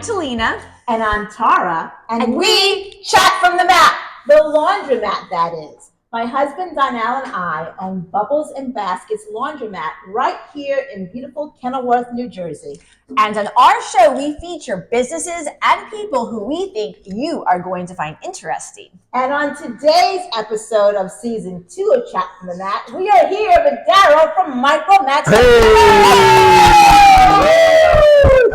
Talina. And I'm Tara. And we chat from the mat. The laundromat, that is. My husband, Donnell, and I own Bubbles and Baskets Laundromat right here in beautiful Kenilworth, New Jersey. And on our show, we feature businesses and people who we think you are going to find interesting. And on today's episode of Season 2 of Chat from the Mat, we are here with Daryl from Micromax Computers.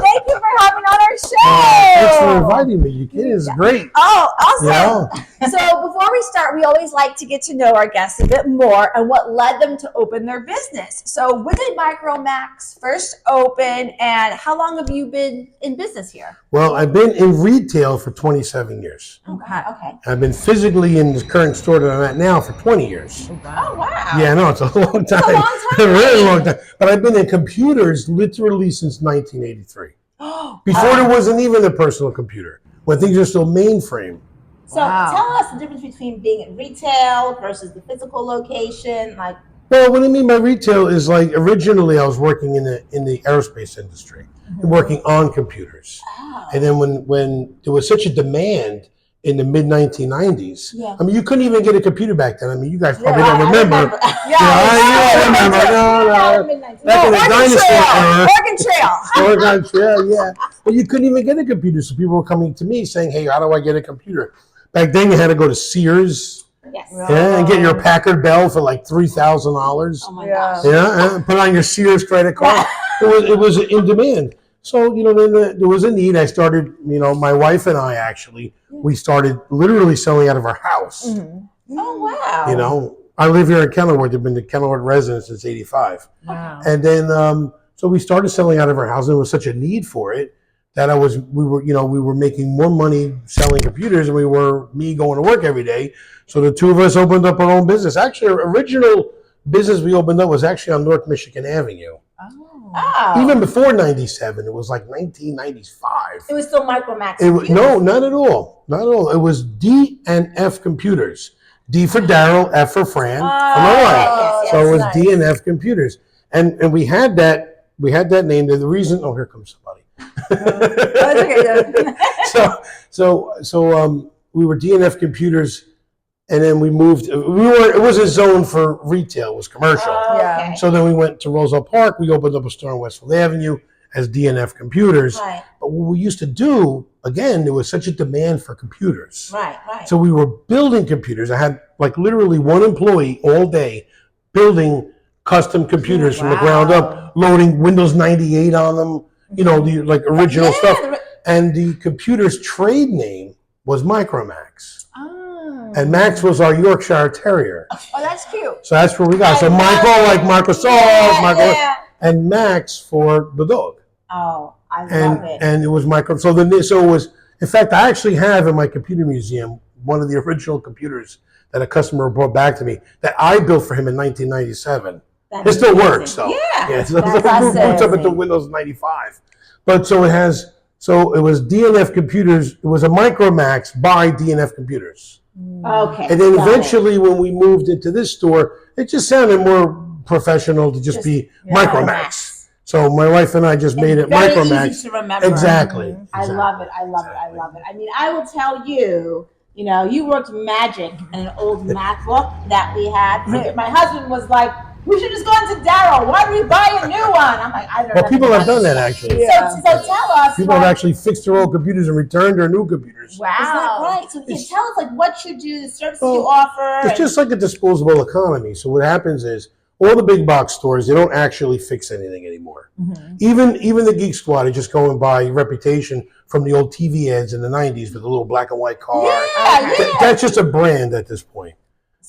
Thank you for having on our show. Thanks for inviting me. It is great. Oh, awesome. Yeah. So before we start, we always like to get to know our guests a bit more and what led them to open their business. So when did Micromax first open, and how long have you been in business here? Well, I've been in retail for 27 years. Okay. I've been physically in the current store that I'm at now for 20 years. Oh, wow. Yeah, no, it's a long time. It's a long time. A really long time. But I've been in computers literally since 1983. Before there wasn't even a personal computer, when things were still mainframe. So tell us the difference between being in retail versus the physical location. Well, what I mean by retail is like originally I was working in the aerospace industry and working on computers. Oh. And then when there was such a demand in the mid 1990s, Yeah. I mean, you couldn't even get a computer back then. I mean, you guys probably don't I remember. remember. You remember. No. Back in the dinosaur era. Oregon Trail. Yeah. But you couldn't even get a computer. So people were coming to me saying, hey, how do I get a computer? Back then you had to go to Sears. Yes. Yeah, and get your Packard Bell for like $3,000. Oh my gosh. Yeah, and put on your Sears credit card. It was in demand. So, then there was a need. I started, my wife and I actually, we started literally selling out of our house. Mm-hmm. Oh, wow. I live here in Kenilworth. I've been the Kenilworth resident since '85. Wow. And then, so we started selling out of our house. And there was such a need for it that we were making more money selling computers than we were me going to work every day. So the two of us opened up our own business. Actually, our original business we opened up was actually on North Michigan Avenue. Oh. Even before 97, it was like 1995. It was still Micromax. No, not at all. Not at all. It was D and F Computers. D for Daryl, F for Fran, for my wife. So it was nice. D and F Computers. And we had that name. The reason, here comes somebody. So we were D and F Computers. And then we moved. It was a zone for retail. It was commercial. Okay. So then we went to Roselle Park. We opened up a store on Westfield Avenue as D&F Computers. Right. But what we used to do, again, there was such a demand for computers. Right. So we were building computers. I had like literally one employee all day building custom computers from the ground up, loading Windows 98 on them. The like original stuff. And the computer's trade name was Micromax. And Max was our Yorkshire Terrier. Oh, that's cute. So that's where we got. So Michael, like Microsoft, and Max for the dog. Oh, I love it. And it was So it was. In fact, I actually have in my computer museum one of the original computers that a customer brought back to me that I built for him in 1997. It still works, though. Yeah. So it boots up into Windows 95. But so it has. So it was D&F Computers. It was a Micromax by D&F Computers. Okay. And then eventually when we moved into this store, it just sounded more professional to just be Micromax. So my wife and I just made it very Micromax. Easy to remember. Exactly. I love it. I mean, I will tell you, you worked magic in an old MacBook that we had. My husband was like, we should just go into Daryl. Why do we buy a new one? I'm like, I don't know. Well, people have done that actually. So tell us. People have actually fixed their old computers and returned their new computers. Wow. Is that right? So tell us what you do, the services you offer. It's just like a disposable economy. So what happens is all the big box stores, they don't actually fix anything anymore. Mm-hmm. Even the Geek Squad are just going by reputation from the old TV ads in the 90s with the little black and white car. Yeah. That's just a brand at this point.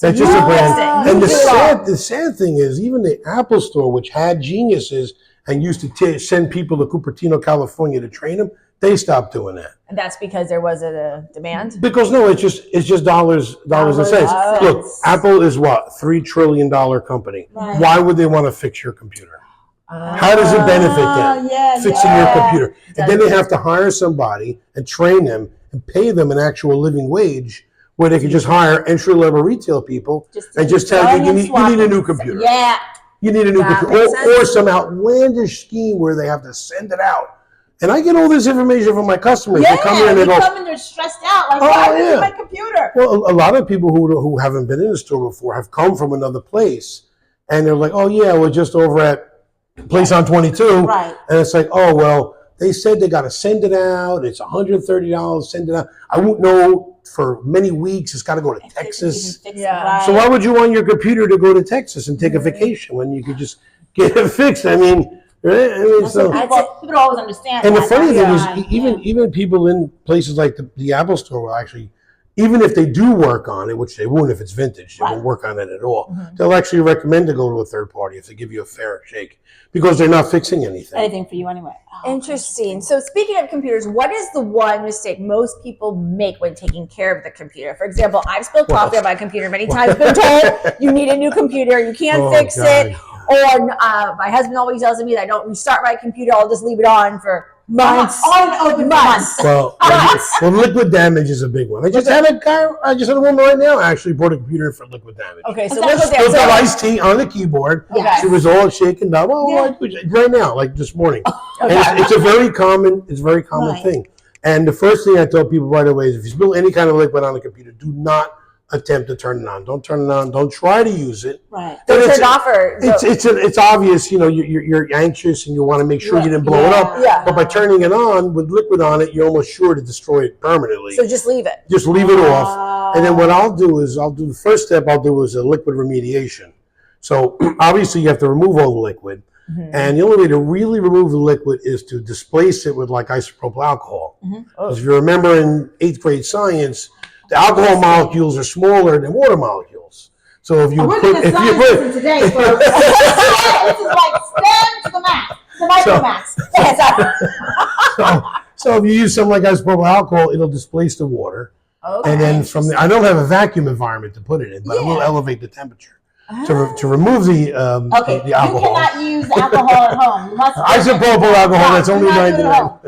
That's just a brand. And the sad thing is, even the Apple Store, which had geniuses and used to send people to Cupertino, California to train them, they stopped doing that. And that's because there wasn't a demand? Because it's just dollars and cents. Look, Apple is what? $3 trillion company. Right. Why would they want to fix your computer? How does it benefit them? Fixing your computer. And then they have to hire somebody and train them and pay them an actual living wage, where they could just hire entry-level retail people and just tell you need a new computer. Yeah. You need a new computer. Or some outlandish scheme where they have to send it out And I get all this information from my customers. Yeah, they come in and they they go, come and they're stressed out. Like, why is my computer? Well, a lot of people who haven't been in the store before have come from another place. And they're like, oh, yeah, we're just over at place on 22. Right. And it's like, oh, well, they said they got to send it out. It's $130, send it out. I won't know for many weeks. It's got to go to Texas. Yeah. So why would you want your computer to go to Texas and take a vacation when you could just get it fixed? I mean, so people don't always understand. And the funny thing is, even people in places like the Apple Store will actually, even if they do work on it, which they won't if it's vintage, they won't work on it at all. They'll actually recommend to go to a third party if they give you a fair shake because they're not fixing anything for you anyway. Interesting. So speaking of computers, what is the one mistake most people make when taking care of the computer? For example, I've spilled coffee on my computer many times, been told you need a new computer, you can't fix it. Or my husband always tells me that I don't restart my computer, I'll just leave it on for months. On and open months. Well, liquid damage is a big one. I just had a woman right now actually brought a computer in for liquid damage. Okay, so liquid damage. Spilled the iced tea on the keyboard. Okay. She was all shaken down. Right now, like this morning. Okay. And it's a very common thing. And the first thing I tell people right away is if you spill any kind of liquid on the computer, do not attempt to turn it on. Don't turn it on. Don't try to use it. Right. Don't turn it off. It's obvious. You know, you're anxious and you want to make sure you didn't blow it up. Yeah. But by turning it on with liquid on it, you're almost sure to destroy it permanently. So just leave it. Just leave it off. And then what I'll do is the first step I'll do is a liquid remediation. So obviously you have to remove all the liquid. And the only way to really remove the liquid is to displace it with like isopropyl alcohol. Because if you remember in 8th grade science, the alcohol molecules are smaller than water molecules. So if you today, folks. This is like STEM to the max, the Micromax. So if you use something like isopropyl alcohol, it'll displace the water. Okay. And then from there, I don't have a vacuum environment to put it in, but it will elevate the temperature. To remove the alcohol. You cannot use alcohol at home. You must isopropyl alcohol, that's only 99.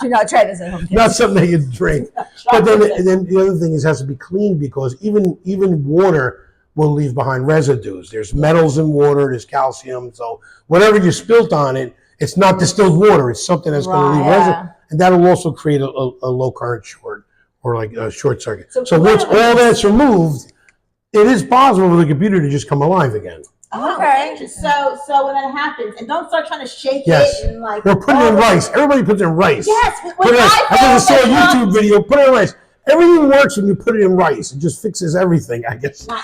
Do not try this at home. Not something you drink. But then the other thing is it has to be clean because even water will leave behind residues. There's metals in water, there's calcium. So whatever you spilt on it, it's not distilled water. It's something that's going to leave residue. And that'll also create a low current short or like a short circuit. So once all that's removed, it is possible for the computer to just come alive again. Okay. So when that happens, and don't start trying to shake it and like. Or put it in rice. Everybody puts it in rice. Yes. I just saw a YouTube video. Put it in rice. Everything works when you put it in rice. It just fixes everything, I guess. I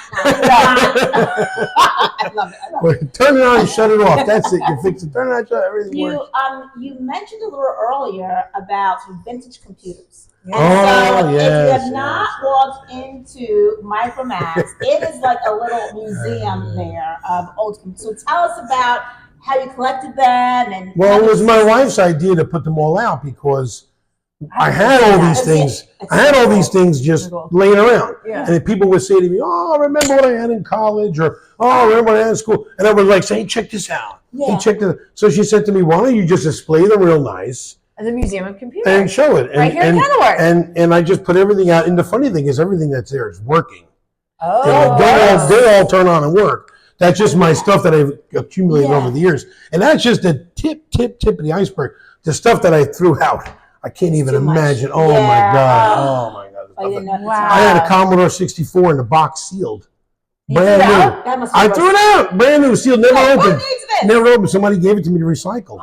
love it. Turn it on and shut it off. That's it. You fix it. Turn it on, shut it. Everything works. You mentioned a little earlier about vintage computers. And if you have not walked into Micromax, it is like a little museum there of old computers. So tell us about how you collected them. And well, it was my wife's idea to put them all out because I had all these things. I had all these things just laying around. Yeah. And people would say to me, oh, remember what I had in college? Or, oh, remember what I had in school? And I was like saying, check this out. Yeah. And check this. So she said to me, why don't you just display them real nice? At the Museum of Computers. And show it. Right here in Kenilworth. And I just put everything out. And the funny thing is everything that's there is working. Oh. They all turn on and work. That's just my stuff that I've accumulated over the years. And that's just the tip of the iceberg. The stuff that I threw out. I can't even imagine. Oh, my God. Wow. I had a Commodore 64 in the box sealed. Brand new. I threw it out. Brand new, sealed, never opened. Never opened. Somebody gave it to me to recycle.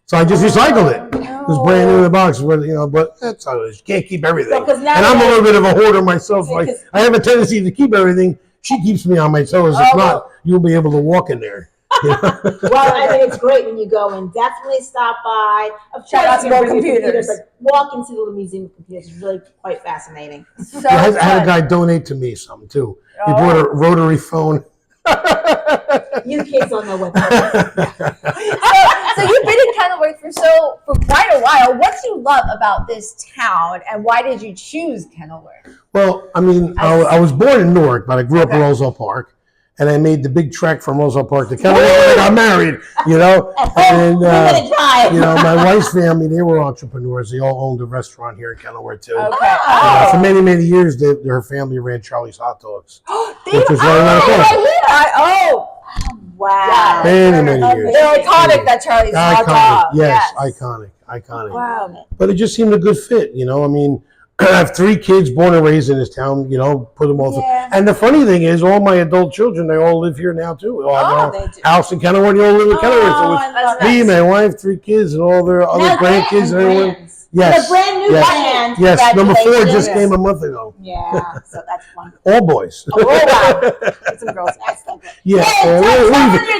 So I just recycled it. It was brand new in the box, but that's how it is. You can't keep everything. And I'm a little bit of a hoarder myself. Like I have a tendency to keep everything. She keeps me on my toes. If not, you'll be able to walk in there. Well, I think it's great when you go and definitely stop by. Shout out to Boulevard Computers. But walk into the Museum of Computers. It's really quite fascinating. I had a guy donate to me something too. He bought a rotary phone. You kids don't know what that is. So you've been in Kenilworth for quite a while. What do you love about this town, and why did you choose Kenilworth? Well, I mean, I was born in Newark, but I grew up in Roselle Park. And I made the big trek from Roselle Park to Kenilworth when I got married, And, my wife's family, they were entrepreneurs. They all owned a restaurant here in Kenilworth, too. Okay. For many, many years, her family ran Charlie's Hot Dogs. Which was right here. Wow. Wow. Many years. They're iconic, that Charlie's hot dog. Yes, iconic. Wow. But it just seemed a good fit, you know. I mean, I have 3 kids born and raised in this town, you know, put them all through. And the funny thing is, all my adult children, they all live here now, too. They do. House in Kenilworth, they all live in Kenilworth. So it's me, my wife, 3 kids, and all their other grandkids and everyone. Yes. A brand new band. Yes, number 4 just came a month ago. Yeah, so that's wonderful. All boys. Oh, wow. Some girls. Excellent. Yeah.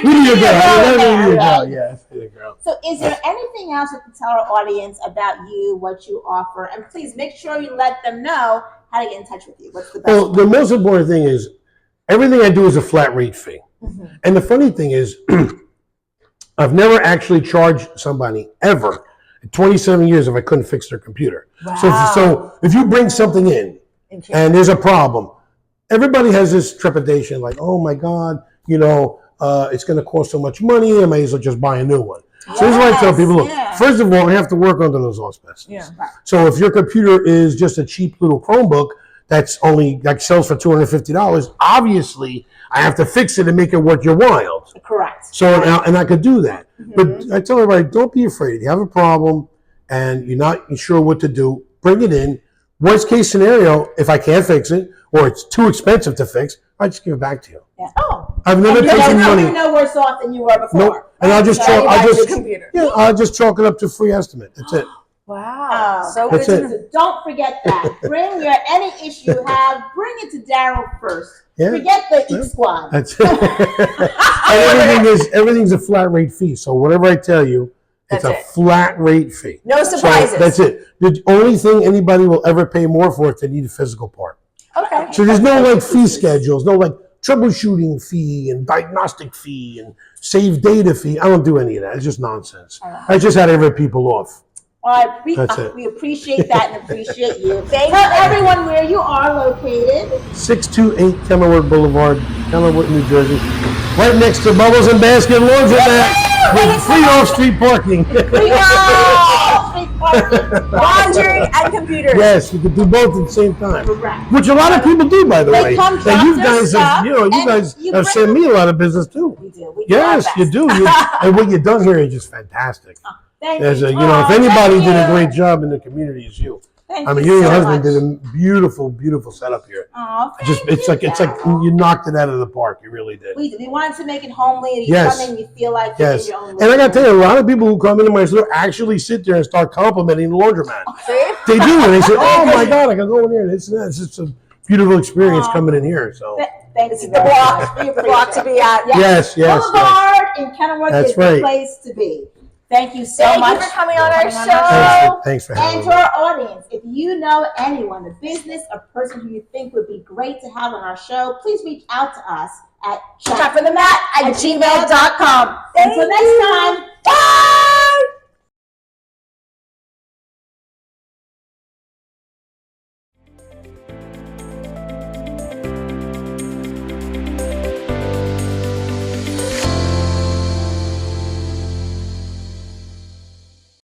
We need a girl. Yes, we need a girl. So is there anything else you can tell our audience about you, what you offer? And please make sure you let them know how to get in touch with you. What's the best? Well, the most important thing is everything I do is a flat rate fee. And the funny thing is, I've never actually charged somebody ever in 27 years if I couldn't fix their computer. Wow. So if you bring something in and there's a problem, everybody has this trepidation like, oh my God, you know, it's going to cost so much money. I may as well just buy a new one. So this is what I tell people, look, first of all, I have to work under those auspices. So if your computer is just a cheap little Chromebook that's only like sells for $250, obviously I have to fix it and make it worth your while. Correct. So and I could do that. But I tell everybody, don't be afraid. If you have a problem and you're not sure what to do, bring it in. Worst case scenario, if I can't fix it or it's too expensive to fix, I just give it back to you. Yeah. Oh. I've never taken money. You're no worse off than you were before. Nope. And I'll just chalk it up to free estimate. That's it. Wow. So That's good. it. Don't forget that. Bring any issue you have, bring it to Daryl first. Yeah. Forget the Eat Squad. That's it. And everything's a flat rate fee. So whatever I tell you, it's a flat rate fee. No surprises. So that's it. The only thing anybody will ever pay more for is to need a physical part. Okay. So there's no like fee schedules, no like troubleshooting fee and diagnostic fee and save data fee. I don't do any of that. It's just nonsense. I just had to rip people off. We appreciate that and appreciate you. Thank Tell everyone where you are located. 628 Kenilworth Boulevard, Kenilworth, New Jersey. Right next to Bubbles and Basket Laundromat with free off-street parking. Laundry and computers. Yes, you can do both at the same time. Correct. Which a lot of people do, by the way. come And you drop their guys stuff, have sent me a lot of business too. We do. We Yes, do our you best. do. And what you've done here is just fantastic. Thank If you. anybody did a great job in the community, it's you. Thank I mean, you you and your so husband much. did a beautiful setup here. Oh, It's like you knocked it out of the park. You really did. We wanted to make it homely. And Yes. you come in, you feel like you're in Yes. your own And I got to tell you, a lot of people who come into my store actually sit there and start complimenting the laundromat. They do, and they say, "Oh my God, I can go in here." It's just a beautiful experience coming in here. So Thanks The block to be at. yes. Boulevard in Kenilworth That's is the right. place to be. Thank you so Thank much. you for coming on our show. Thanks for And having to me. our audience, if you know anyone, a business, a person who you think would be great to have on our show, please reach out to us at chatfromthemat@gmail.com. Until next time, bye!